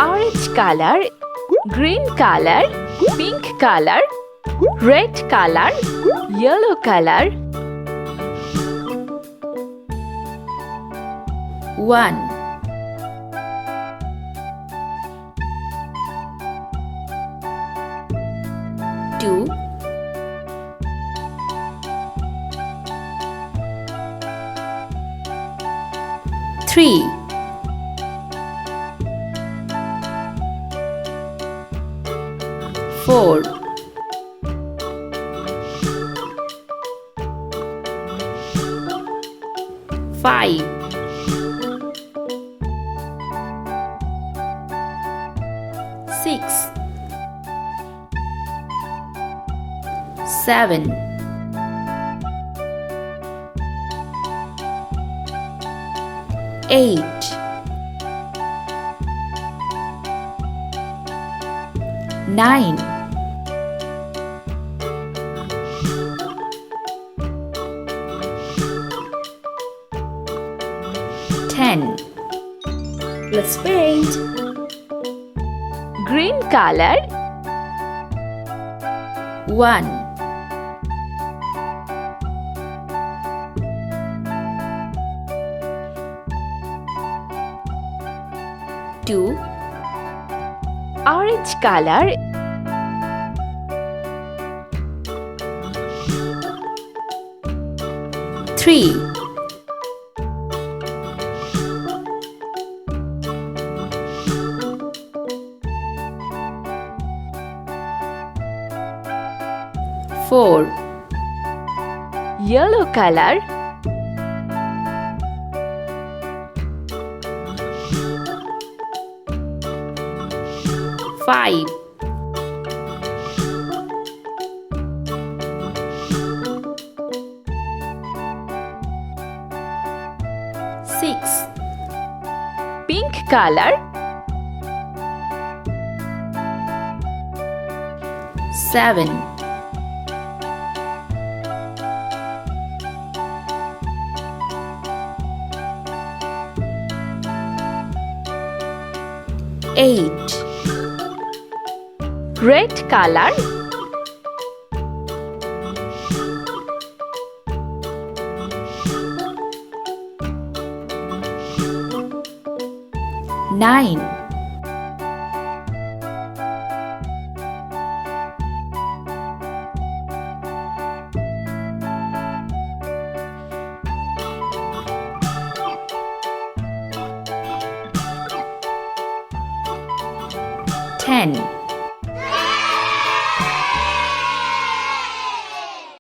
orange color, green color, pink color, red color, yellow color. 1 2 3 4 5 6 7 8 9 10. Let's paint. Green color. 1 2 orange color. 3 4 yellow color. 5 6 pink color. 7 8 red color. 9 10